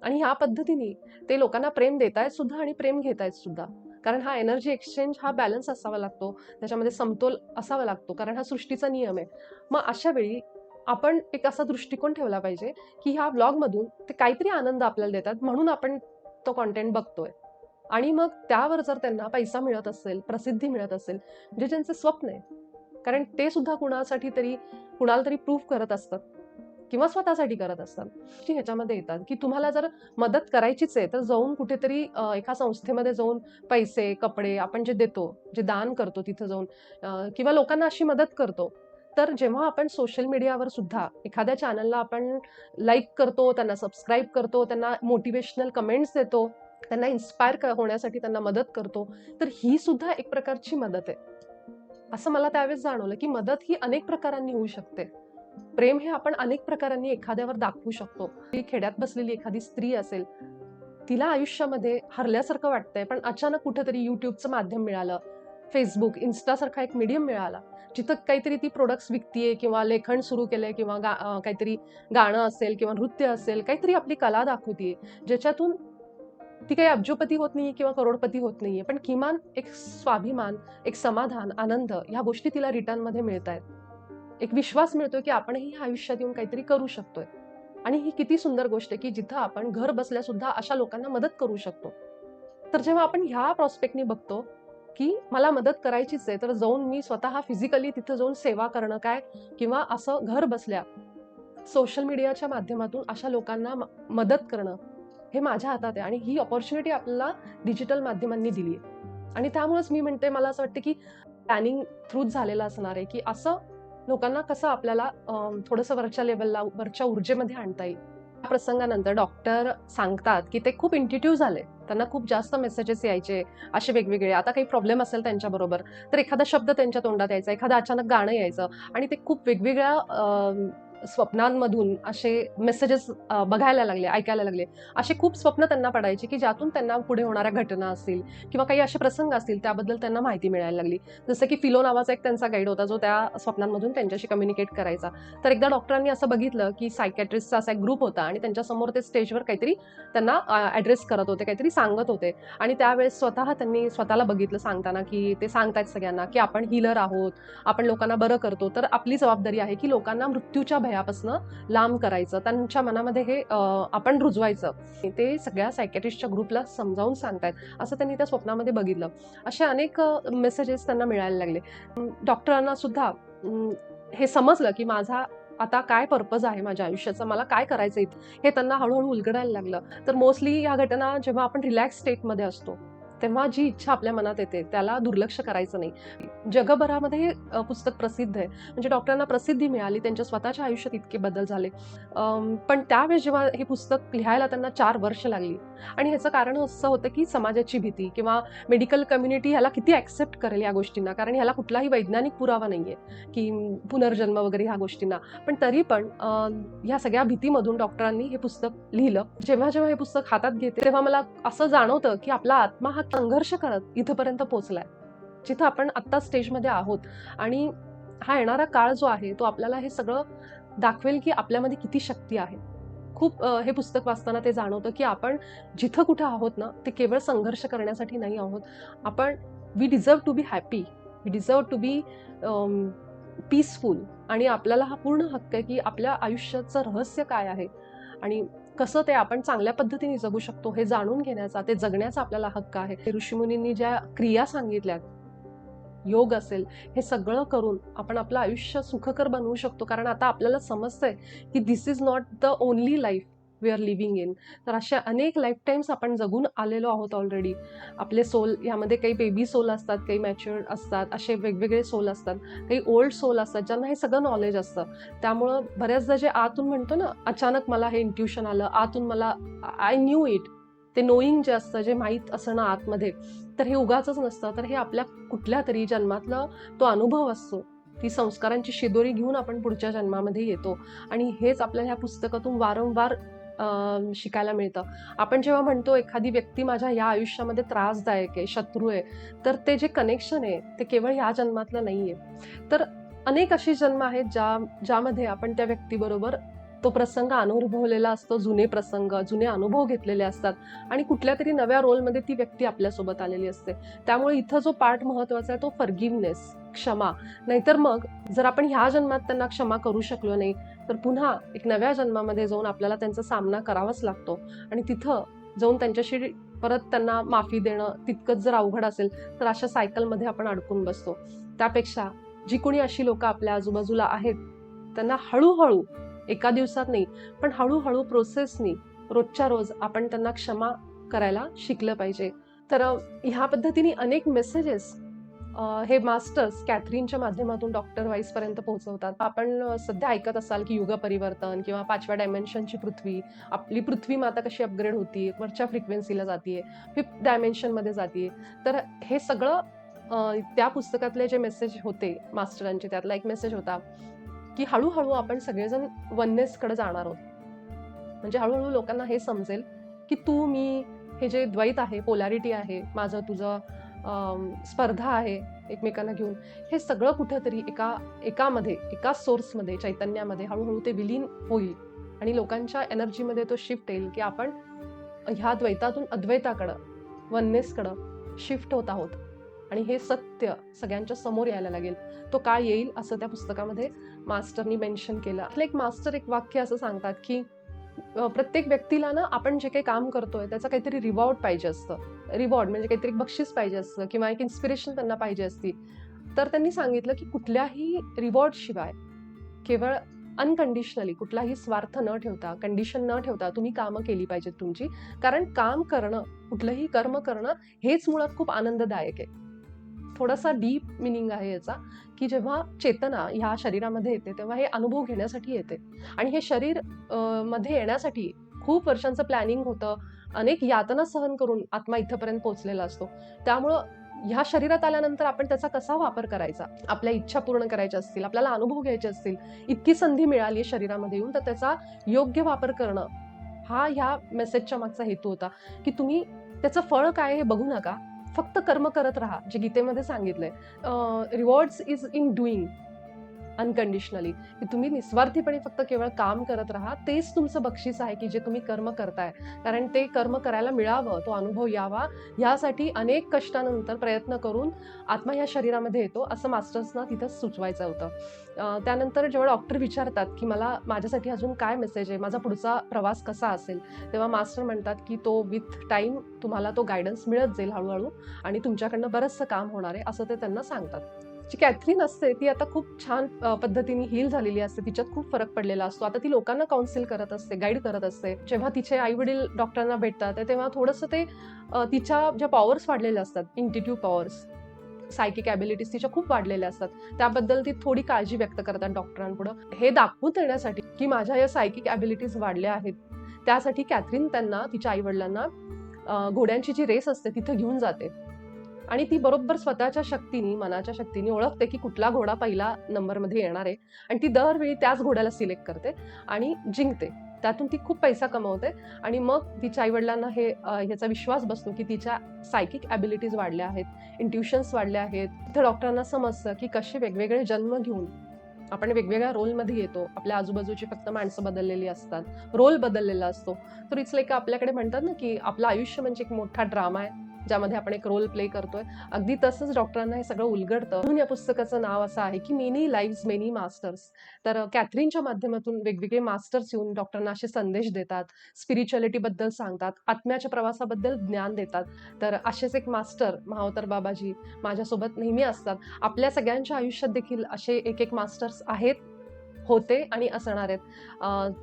आणि ह्या पद्धतीने ते लोकांना प्रेम देतायत सुद्धा आणि प्रेम घेतायत सुद्धा. कारण हा एनर्जी एक्सचेंज हा बॅलन्स असावा लागतो. त्याच्यामध्ये समतोल असावा लागतो. कारण हा सृष्टीचा नियम आहे. मग अशा वेळी आपण एक असा दृष्टिकोन ठेवला पाहिजे, की ह्या व्लॉगमधून ते काहीतरी आनंद आपल्याला देतात म्हणून आपण तो कंटेंट बघतोय. आणि मग त्यावर जर त्यांना पैसा मिळत असेल, प्रसिद्धी मिळत असेल, जे ज्यांचे स्वप्न आहे. कारण ते सुद्धा कुणाला तरी प्रूव्ह करत असतात किंवा स्वतःसाठी करत असतात. की ह्याच्यामध्ये येतात, की तुम्हाला जर मदत करायचीच आहे, तर जाऊन कुठेतरी एका संस्थेमध्ये जाऊन पैसे, कपडे आपण जे देतो, जे दान करतो तिथं जाऊन किंवा लोकांना अशी मदत करतो. तर जेव्हा आपण सोशल मीडियावर सुद्धा एखाद्या चॅनलला आपण लाईक करतो, त्यांना सबस्क्राईब करतो, त्यांना मोटिव्हेशनल कमेंट्स देतो, त्यांना इन्स्पायर होण्यासाठी त्यांना मदत करतो, तर ही सुद्धा एक प्रकारची मदत आहे. असं मला त्यावेळेस जाणवलं, की मदत ही अनेक प्रकारांनी होऊ शकते. प्रेम हे आपण अनेक प्रकारांनी एखाद्यावर दाखवू शकतो. ती खेड्यात बसलेली एखादी स्त्री असेल, तिला आयुष्यामध्ये हरल्यासारखं वाटतंय, पण अचानक कुठेतरी YouTubeचं माध्यम मिळालं, Facebook, Insta सारखा एक मीडियम मिळाला, जिथं काहीतरी ती प्रोडक्ट्स विकतीये किंवा लेखन सुरू केलंय किंवा काहीतरी गाणं असेल किंवा नृत्य असेल, काहीतरी आपली कला दाखवतीये, ज्याच्यातून ती काही अब्जोपती होत नाहीये किंवा करोडपती होत नाहीये, पण किमान एक स्वाभिमान, एक समाधान, आनंद ह्या गोष्टी तिला रिटर्नमध्ये मिळतायत. एक विश्वास मिळतोय, की आपणही आयुष्यात येऊन काहीतरी करू शकतोय. आणि ही किती सुंदर गोष्ट आहे, की जिथं आपण घर बसल्या सुद्धा अशा लोकांना मदत करू शकतो. तर जेव्हा आपण ह्या प्रॉस्पेक्टनी बघतो, की मला मदत करायचीच आहे, तर जाऊन मी स्वतः फिजिकली तिथं जाऊन सेवा करणं काय किंवा असं घर बसल्या सोशल मीडियाच्या माध्यमातून अशा लोकांना मदत करणं, हे माझ्या हातात आहे आणि ही अपॉर्च्युनिटी आपल्याला डिजिटल माध्यमांनी दिली आहे. आणि त्यामुळेच मी म्हणते मला असं वाटतं, की प्लॅनिंग थ्रूच झालेलं असणार आहे, की असं लोकांना कसं आपल्याला थोडंसं वरच्या लेव्हलला, वरच्या ऊर्जेमध्ये आणता येईल. त्या प्रसंगानंतर डॉक्टर सांगतात, की ते खूप इंट्युटिव्ह झाले. त्यांना खूप जास्त मेसेजेस यायचे, असे वेगवेगळे. आता काही प्रॉब्लेम असेल त्यांच्याबरोबर, तर एखादा शब्द त्यांच्या तोंडात यायचा, एखादं अचानक गाणं यायचं आणि ते खूप वेगवेगळ्या स्वप्नांमधून असे मेसेजेस बघायला लागले, ऐकायला लागले. असे खूप स्वप्न त्यांना पडायचे, की ज्यातून त्यांना पुढे होणाऱ्या घटना असतील किंवा काही असे प्रसंग असतील, त्याबद्दल त्यांना माहिती मिळायला लागली. जसं की फिलो नावाचा एक त्यांचा गाईड होता, जो त्या स्वप्नांमधून त्यांच्याशी कम्युनिकेट करायचा. तर एकदा डॉक्टरांनी असं बघितलं, की सायकॅट्रिस्टचा असा एक ग्रुप होता आणि त्यांच्यासमोर ते स्टेजवर काहीतरी त्यांना ॲड्रेस करत होते, काहीतरी सांगत होते आणि त्यावेळेस त्यांनी स्वतःला बघितलं सांगताना, की ते सांगतायत सगळ्यांना, की आपण हीलर आहोत, आपण लोकांना बरं करतो. तर आपली जबाबदारी आहे, की लोकांना मृत्यूच्या भयापासून लांब करायचं, त्यांच्या मनामध्ये हे आपण रुजवायचं. ते सगळ्या सायकॅट्रिस्टच्या ग्रुपला समजावून सांगतायत, असं त्यांनी त्या स्वप्नामध्ये बघितलं. असे अनेक मेसेजेस त्यांना मिळायला लागले. डॉक्टरांना सुद्धा हे समजलं, की माझा आता काय पर्पज आहे माझ्या आयुष्याचा, मला काय करायचंय हे त्यांना हळूहळू उलगडायला लागलं. तर मोस्टली ह्या घटना जेव्हा आपण रिलॅक्स स्टेटमध्ये असतो, तेव्हा जी इच्छा आपल्या मनात येते त्याला दुर्लक्ष करायचं नाही. जगभरामध्ये हे पुस्तक प्रसिद्ध आहे. म्हणजे डॉक्टरांना प्रसिद्धी मिळाली, त्यांच्या स्वतःच्या आयुष्यात इतके बदल झाले. पण त्यावेळेस जेव्हा हे पुस्तक लिहायला त्यांना 4 वर्ष लागली आणि ह्याचं कारण असं होतं, की समाजाची भीती किंवा मेडिकल कम्युनिटी ह्याला किती ॲक्सेप्ट करेल या गोष्टींना. कारण ह्याला कुठलाही वैज्ञानिक पुरावा नाहीये, की पुनर्जन्म वगैरे ह्या गोष्टींना. पण तरी पण ह्या सगळ्या भीतीमधून डॉक्टरांनी हे पुस्तक लिहिलं. जेव्हा हे पुस्तक हातात घेते, तेव्हा मला असं जाणवतं, की आपला आत्मा हा संघर्ष करत इथपर्यंत पोहोचलाय, जिथं आपण आत्ता स्टेजमध्ये आहोत. आणि हा येणारा काळ जो आहे, तो आपल्याला हे सगळं दाखवेल, की आपल्यामध्ये किती शक्ती आहे. खूप हे पुस्तक वाचताना ते जाणवतं, की आपण जिथं कुठं आहोत ना, ते केवळ संघर्ष करण्यासाठी नाही आहोत. आपण we deserve to be happy, we deserve to be peaceful आणि आपल्याला हा पूर्ण हक्क आहे, की आपल्या आयुष्याचं रहस्य काय आहे आणि कसं ते आपण चांगल्या पद्धतीने जगू शकतो हे जाणून घेण्याचा, ते जगण्याचा आपल्याला हक्क आहे. ऋषीमुनींनी ज्या क्रिया सांगितल्यात, योग असेल, हे सगळं करून आपण आपलं आयुष्य सुखकर बनवू शकतो. कारण आता आपल्याला समजतंय, की this is not the only life. We are living in. तर अशा अनेक लाईफ टाईम्स आपण जगून आलेलो आहोत ऑलरेडी. आपले सोल यामध्ये काही बेबी सोल असतात, काही मॅच्युअर्ड असतात, असे वेगवेगळे सोल असतात, काही ओल्ड सोल असतात ज्यांना हे सगळं नॉलेज असतं. त्यामुळं बऱ्याचदा जे आतून म्हणतो ना, अचानक मला हे इंट्युशन आलं, आतून मला आय न्यू इट, ते नोईंग जे असतं, जे माहीत असणं आतमध्ये, तर हे उगाचच नसतं. तर हे आपल्या कुठल्या तरी जन्मातला तो अनुभव असतो, ती संस्कारांची शिदोरी घेऊन आपण पुढच्या जन्मामध्ये येतो. आणि हेच आपल्याला ह्या पुस्तकातून वारंवार शिकायला मिळतं. आपण जेव्हा म्हणतो एखादी व्यक्ती माझ्या या आयुष्यामध्ये त्रासदायक आहे, शत्रू आहे, तर ते जे कनेक्शन आहे ते केवळ ह्या जन्मातलं नाहीये. तर अनेक अशी जन्म आहेत ज्यामध्ये आपण त्या व्यक्तीबरोबर तो प्रसंग अनुभवलेला असतो, जुने प्रसंग, जुने अनुभव घेतलेले असतात आणि कुठल्या तरी नव्या रोलमध्ये ती व्यक्ती आपल्यासोबत आलेली असते. त्यामुळे इथं जो पार्ट महत्वाचा आहे तो फॉरगिव्हनेस, क्षमा. नाहीतर मग जर आपण ह्या जन्मात त्यांना क्षमा करू शकलो नाही, तर पुन्हा एक नव्या जन्मामध्ये जाऊन आपल्याला त्यांचा सामना करावाच लागतो आणि तिथं जाऊन त्यांच्याशी परत त्यांना माफी देणं तितकंच जर अवघड असेल, तर अशा सायकलमध्ये आपण अडकून बसतो. त्यापेक्षा जी कोणी अशी लोकं आपल्या आजूबाजूला आहेत, त्यांना हळूहळू, एका दिवसात नाही, पण हळूहळू प्रोसेसनी रोजच्या रोज आपण त्यांना क्षमा करायला शिकलं पाहिजे. तर ह्या पद्धतीने अनेक मेसेजेस हे मास्टर्स कॅथरीनच्या माध्यमातून डॉक्टर वाईस पर्यंत पोहोचवतात. आपण सध्या ऐकत असाल की युग परिवर्तन किंवा 5व्या डायमेन्शनची पृथ्वी, आपली पृथ्वी माता कशी अपग्रेड होतीये, वरच्या फ्रिक्वेन्सीला जातीये, 5th डायमेन्शनमध्ये जातीये. तर हे सगळं त्या पुस्तकातले जे मेसेज होते मास्टरांचे, त्यातला एक मेसेज होता की हळूहळू आपण सगळेजण वननेसकडे जाणार आहोत. म्हणजे हळूहळू लोकांना हे समजेल की तू मी हे जे द्वैत आहे, पोलॅरिटी आहे, माझं तुझं स्पर्धा आहे एकमेकांना घेऊन, हे सगळं कुठेतरी एका सोर्समध्ये, चैतन्यामध्ये हळूहळू ते विलीन होईल आणि लोकांच्या एनर्जीमध्ये तो शिफ्ट येईल की आपण ह्या द्वैतातून अद्वैताकडं, वननेसकडं शिफ्ट होत आहोत आणि हे सत्य सगळ्यांच्या समोर यायला लागेल. तो काळ येईल असं त्या पुस्तकामध्ये मास्टरनी मेन्शन केलं. एक मास्टर एक वाक्य असं सांगतात की प्रत्येक व्यक्तीला ना आपण जे काही काम करतोय त्याचा काहीतरी रिवॉर्ड पाहिजे असतं. रिवॉर्ड म्हणजे काहीतरी बक्षीस पाहिजे असतं किंवा एक इन्स्पिरेशन त्यांना पाहिजे असती. तर त्यांनी सांगितलं की कुठल्याही रिवॉर्ड शिवाय केवळ अनकंडिशनली, कुठलाही स्वार्थ न ठेवता, कंडिशन न ठेवता तुम्ही कामं केली पाहिजेत तुमची. कारण काम करणं, कुठलंही कर्म करणं हेच मुळात खूप आनंददायक आहे. थोडासा डीप मिनिंग आहे याचा, की जेव्हा चेतना ह्या शरीरामध्ये येते तेव्हा हे अनुभव घेण्यासाठी येते आणि हे शरीर मध्ये येण्यासाठी खूप वर्षांचं प्लॅनिंग होतं. अनेक यातना सहन करून आत्मा इथपर्यंत पोहोचलेला असतो. त्यामुळं ह्या शरीरात आल्यानंतर आपण त्याचा कसा वापर करायचा, आपल्या इच्छा पूर्ण करायच्या असतील, आपल्याला अनुभव घ्यायचे असतील, इतकी संधी मिळाली शरीरामध्ये येऊन, तर त्याचा योग्य वापर करणं हा ह्या मेसेजच्या मागचा हेतू होता. की तुम्ही त्याचं फळ काय हे बघू नका, फक्त कर्म करत राहा, जे गीतेमध्ये सांगितलंय. Rewards is in doing unconditionally, की तुम्ही निस्वार्थीपणे फक्त केवळ काम करत राहा, तेच तुमचं बक्षीस आहे की जे तुम्ही कर्म करताय. कारण ते कर्म करायला मिळावं, तो अनुभव यावा, यासाठी अनेक कष्टानंतर प्रयत्न करून आत्मा ह्या शरीरामध्ये येतो, असं मास्टर्सना तिथं सुचवायचं होतं. त्यानंतर जेव्हा डॉक्टर विचारतात की मला माझ्यासाठी अजून काय मेसेज आहे, माझा पुढचा प्रवास कसा असेल, तेव्हा मास्टर म्हणतात की तो विथ टाइम तुम्हाला तो गायडन्स मिळत जाईल हळूहळू आणि तुमच्याकडनं बरंचसं काम होणार आहे, असं ते त्यांना सांगतात. जी कॅथरीन असते ती आता खूप छान पद्धतीने हील झालेली असते, तिच्यात खूप फरक पडलेला असतो. आता ती लोकांना काउन्सिल करत असते, गाईड करत असते. जेव्हा तिचे आई वडील डॉक्टरांना भेटतात तेव्हा थोडंसं ते तिच्या ज्या पॉवर्स वाढलेल्या असतात, इंट्युटिव्ह पॉवर्स, सायकिक ॲबिलिटीज तिच्या खूप वाढलेल्या असतात, त्याबद्दल ती थोडी काळजी व्यक्त करतात डॉक्टरांपुढं. हे दाखवून देण्यासाठी की माझ्या या सायकिक ॲबिलिटीज वाढल्या आहेत, त्यासाठी कॅथरीन त्यांना, तिच्या आई वडिलांना घोड्यांची जी रेस असते तिथं घेऊन जाते आणि ती बरोबर स्वतःच्या शक्तीने, मनाच्या शक्तीने ओळखते की कुठला घोडा पहिला नंबरमध्ये येणार आहे आणि ती दरवेळी त्याच घोड्याला सिलेक्ट करते आणि जिंकते. त्यातून ती खूप पैसा कमवते आणि मग तिच्या आईवडिलांना ह्याचा विश्वास बसतो की तिच्या सायकिक ॲबिलिटीज वाढल्या आहेत, इंट्युशन्स वाढल्या आहेत. तिथे डॉक्टरांना समजतं की कसे वेगवेगळे जन्म घेऊन आपण वेगवेगळ्या रोलमध्ये येतो. आपल्या आजूबाजूची फक्त माणसं बदललेली असतात, रोल बदललेला असतो. तर इट्स लाईक आपल्याकडे म्हणतात ना की आपलं आयुष्य म्हणजे एक मोठा ड्रामा आहे, ज्यामध्ये आपण एक रोल प्ले करतोय. अगदी तसंच डॉक्टरांना हे सगळं उलगडतं. म्हणून या पुस्तकाचं नाव असं आहे की मेनी लाईव्हज मेनी मास्टर्स. तर कॅथरीनच्या माध्यमातून वेगवेगळे मास्टर्स येऊन डॉक्टरांना असे संदेश देतात, स्पिरिच्युअलिटी बद्दल सांगतात, आत्म्याच्या प्रवासाबद्दल ज्ञान देतात. तर असेच एक मास्टर महावतार बाबाजी माझ्यासोबत नेहमी असतात. आपल्या सगळ्यांच्या आयुष्यात देखील असे एक एक मास्टर्स आहेत होते आणि असणार आहेत.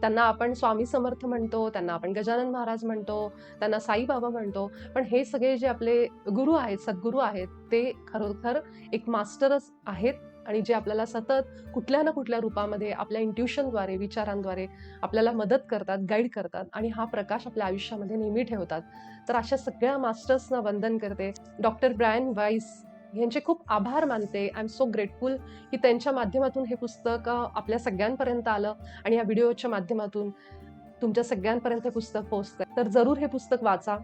त्यांना आपण स्वामी समर्थ म्हणतो, त्यांना आपण गजानन महाराज म्हणतो, त्यांना साईबाबा म्हणतो. पण हे सगळे जे आपले गुरु आहेत, सद्गुरू आहेत, ते खरोखर एक मास्टरच आहेत आणि जे आपल्याला सतत कुठल्या ना कुठल्या रूपामध्ये आपल्या इंट्युशनद्वारे, विचारांद्वारे आपल्याला मदत करतात, गाईड करतात आणि हा प्रकाश आपल्या आयुष्यामध्ये नेहमी ठेवतात. तर अशा सगळ्या मास्टर्सना वंदन करते. डॉक्टर ब्रायन वाईस यांचे खूप आभार मानते. आय एम सो ग्रेटफुल की त्यांच्या माध्यमातून हे पुस्तक आपल्या सगळ्यांपर्यंत आलं आणि या व्हिडिओच्या माध्यमातून तुमच्या सगळ्यांपर्यंत हे पुस्तक पोहोचतंय. तर जरूर हे पुस्तक वाचा,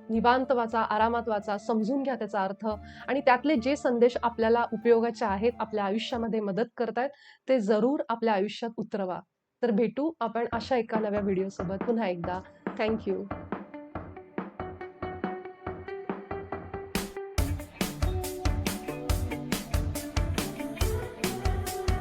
निवांत वाचा, आरामात वाचा, समजून घ्या त्याचा अर्थ आणि त्यातले जे संदेश आपल्याला उपयोगाचे आहेत, आपल्या आयुष्यामध्ये मदत करतायत, ते जरूर आपल्या आयुष्यात उतरवा. तर भेटू आपण अशा एका नव्या व्हिडिओसोबत पुन्हा एकदा. Thank you.